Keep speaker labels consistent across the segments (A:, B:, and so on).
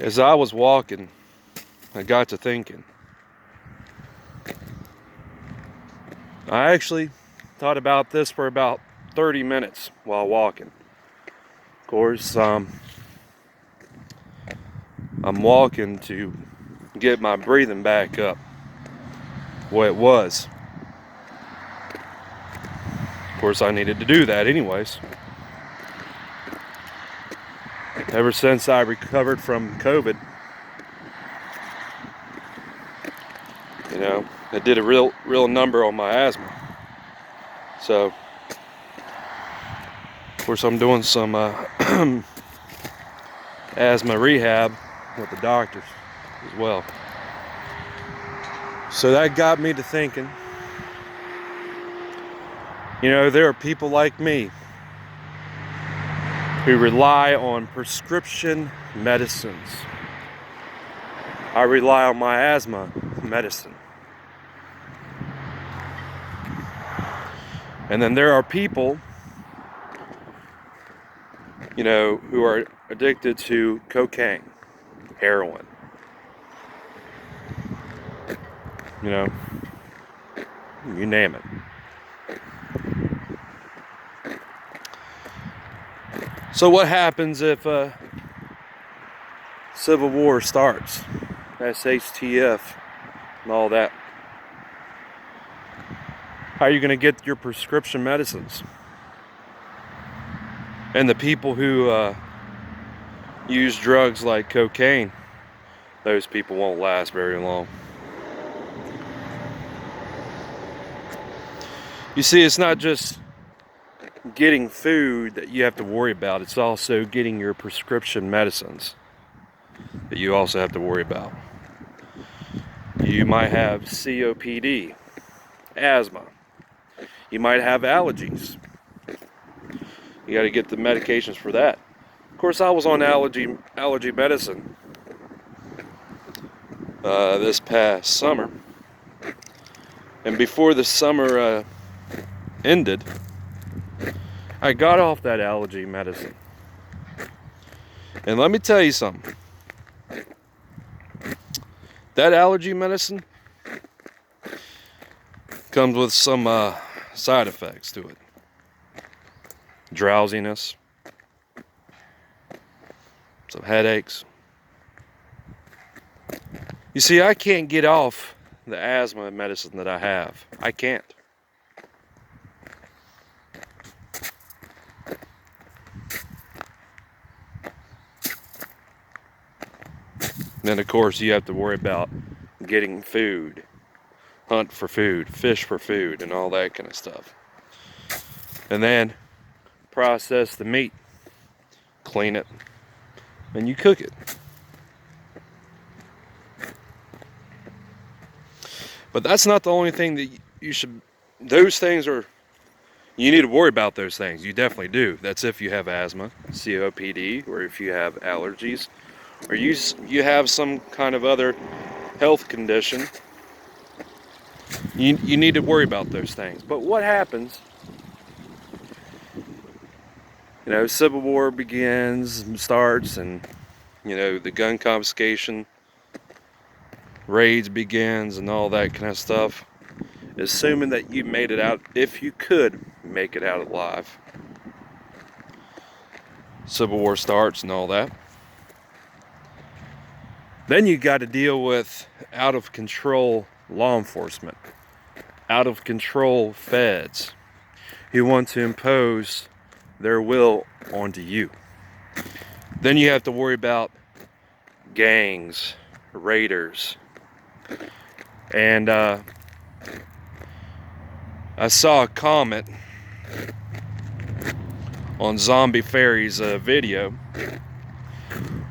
A: As I was walking, I got to thinking. I actually thought about this for about 30 minutes while walking. Of course, I'm walking to get my breathing back up what it was. Of course, I needed to do that anyways. Ever since I recovered from COVID, it did a real number on my asthma. So, of course, I'm doing some asthma rehab with the doctors as well. So that got me to thinking, there are people like me who rely on prescription medicines. I rely on my asthma medicine. And then there are people, who are addicted to cocaine, heroin. You name it. So what happens if a civil war starts? SHTF and all that. How are you going to get your prescription medicines? And the people who use drugs like cocaine, those people won't last very long. You see, it's not just getting food that you have to worry about. It's also getting your prescription medicines that you also have to worry about. You might have COPD, asthma. You might have allergies. You got to get the medications for that. Of course, I was on allergy medicine this past summer. And before the summer ended, I got off that allergy medicine. And let me tell you something. That allergy medicine comes with some side effects to it. Drowsiness, some headaches. You see, I can't get off the asthma medicine that I have. I can't. Then, of course, you have to worry about getting food, hunt for food, fish for food, and all that kind of stuff. And then process the meat, clean it, and you cook it. But that's not the only thing that you should. Those things are. You need to worry about those things. You definitely do. That's if you have asthma, COPD, or if you have allergies, or you have some kind of other health condition. You need to worry about those things. But what happens? Civil war starts, and the gun confiscation raids begins, and all that kind of stuff. Assuming that you made it out, if you could make it out alive. Civil war starts and all that. Then you got to deal with out of control law enforcement, out of control feds who want to impose their will onto you. Then you have to worry about gangs, raiders, and I saw a comment on Zombie Fairy's video.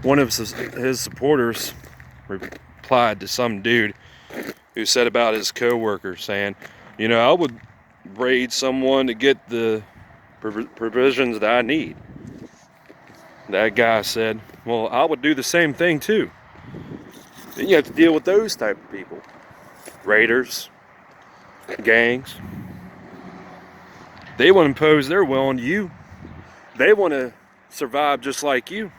A: One of his supporters replied to some dude who said about his co-worker, saying, I would raid someone to get the provisions that I need. That guy said, well, I would do the same thing too. Then you have to deal with those type of people. Raiders, gangs. They want to impose their will on you. They want to survive just like you.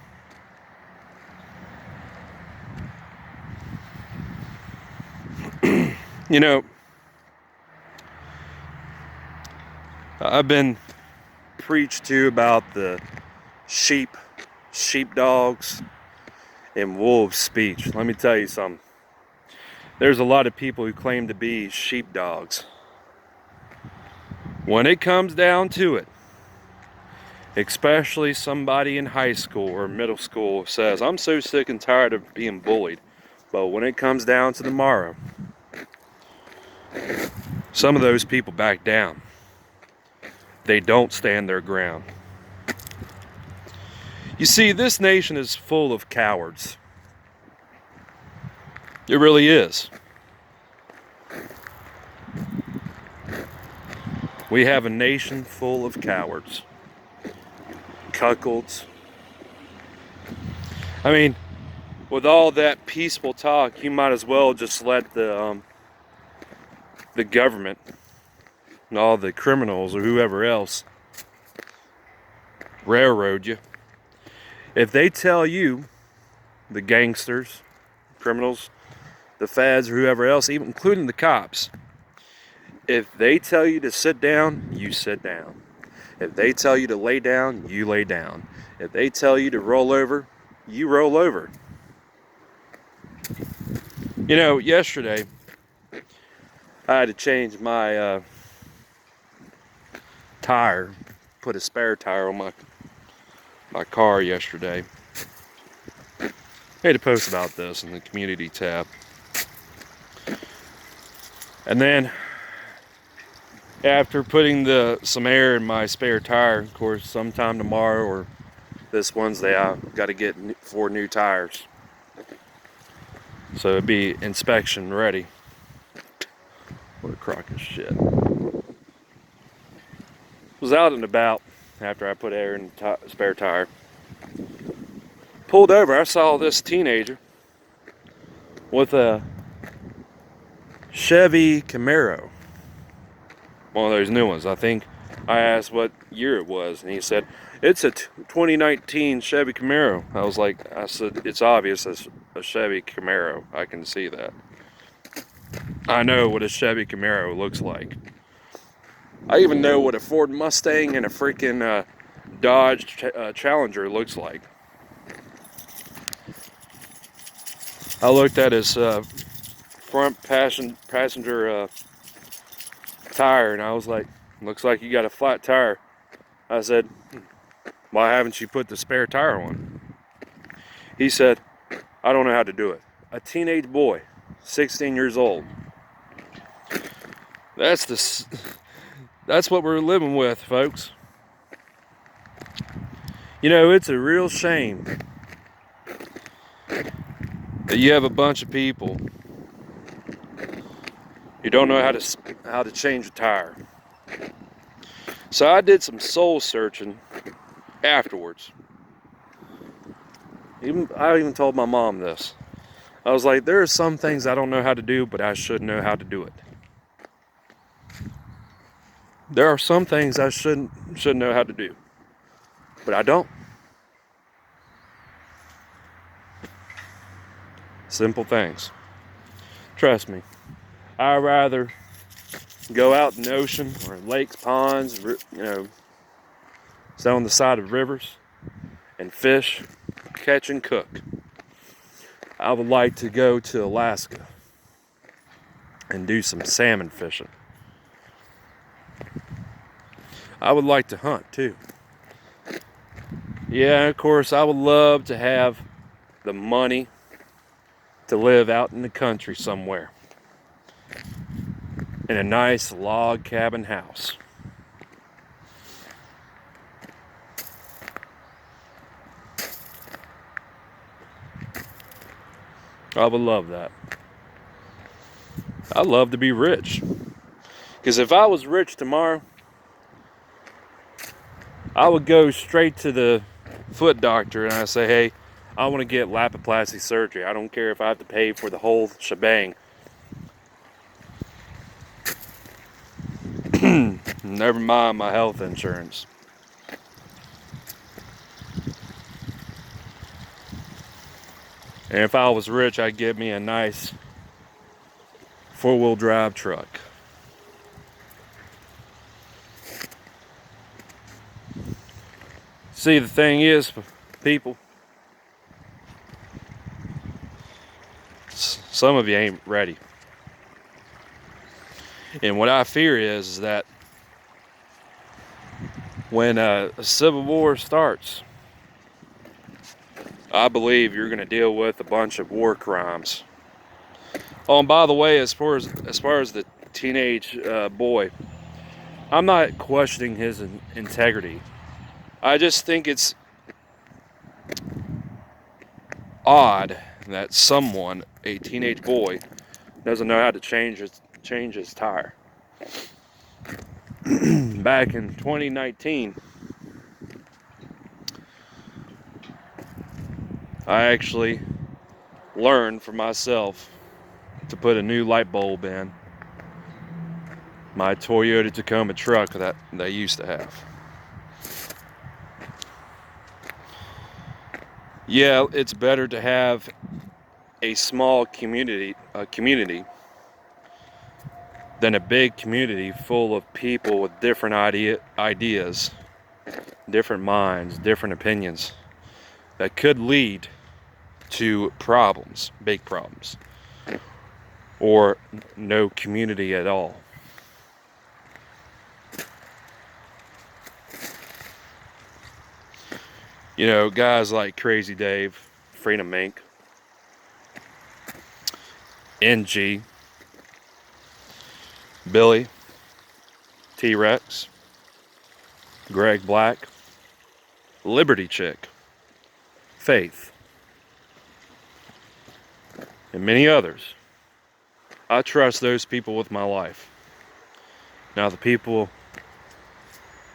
A: You know, I've been preached to about the sheepdogs, and wolves' speech. Let me tell you something. There's a lot of people who claim to be sheepdogs. When it comes down to it, especially somebody in high school or middle school says, I'm so sick and tired of being bullied. But when it comes down to tomorrow, some of those people back down. They don't stand their ground. You see, this nation is full of cowards. It really is. We have a nation full of cowards. Cuckolds. I mean, with all that peaceful talk, you might as well just let the government and all the criminals or whoever else railroad you. If they tell you, the gangsters, criminals, the feds, or whoever else, even including the cops, if they tell you to sit down, you sit down. If they tell you to lay down, you lay down. If they tell you to roll over, you roll over. You know, yesterday, I had to change my tire, put a spare tire on my car yesterday. I had to post about this in the community tab. And then, after putting some air in my spare tire, of course, sometime tomorrow or this Wednesday, I've got to get 4 new tires. So it'd be inspection ready. What a crock of shit. Was out and about after I put air in the spare tire. Pulled over, I saw this teenager with a Chevy Camaro. One of those new ones. I think I asked what year it was, and he said, it's a 2019 Chevy Camaro. I said, it's obvious it's a Chevy Camaro. I can see that. I know what a Chevy Camaro looks like. I even know what a Ford Mustang and a freaking Dodge Challenger looks like. I looked at his front passenger tire, and I was like, looks like you got a flat tire. I said, why haven't you put the spare tire on? He said, I don't know how to do it. A teenage boy, 16 years old. That's what we're living with, folks. You know, it's a real shame that you have a bunch of people who don't know how to change a tire. So I did some soul searching afterwards. I even told my mom this. I was like, there are some things I don't know how to do, but I should know how to do it. There are some things I should know how to do, but I don't. Simple things. Trust me. I'd rather go out in the ocean or in lakes, ponds, sit on the side of rivers and fish, catch and cook. I would like to go to Alaska and do some salmon fishing. I would like to hunt too. Yeah, of course, I would love to have the money to live out in the country somewhere in a nice log cabin house. I would love that. I'd love to be rich. Because if I was rich tomorrow, I would go straight to the foot doctor and I say, hey, I want to get Lapiplasty surgery. I don't care if I have to pay for the whole shebang. Never mind my health insurance. And if I was rich, I'd get me a nice 4-wheel drive truck. See, the thing is, people, some of you ain't ready. And what I fear is that when a civil war starts, I believe you're going to deal with a bunch of war crimes. Oh, and by the way, as far as the teenage boy, I'm not questioning his integrity. I just think it's odd that someone, a teenage boy, doesn't know how to change his tire. Back in 2019, I actually learned for myself to put a new light bulb in my Toyota Tacoma truck that they used to have. Yeah, it's better to have a small community than a big community full of people with different ideas, different minds, different opinions that could lead to problems, big problems, or no community at all. You know, guys like Crazy Dave, Freedom Mink, NG, Billy, T-Rex, Greg Black, Liberty Chick, Faith, and many others. I trust those people with my life. Now, the people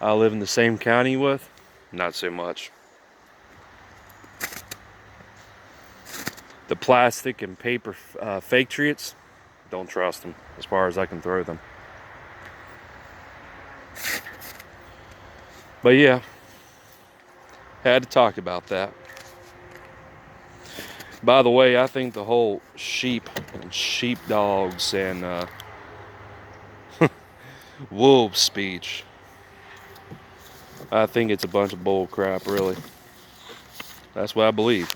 A: I live in the same county with, not so much. The plastic and paper fake treats, don't trust them as far as I can throw them. But yeah, had to talk about that. By the way, I think the whole sheep and sheepdogs and wolves speech, I think it's a bunch of bull crap, really. That's what I believe.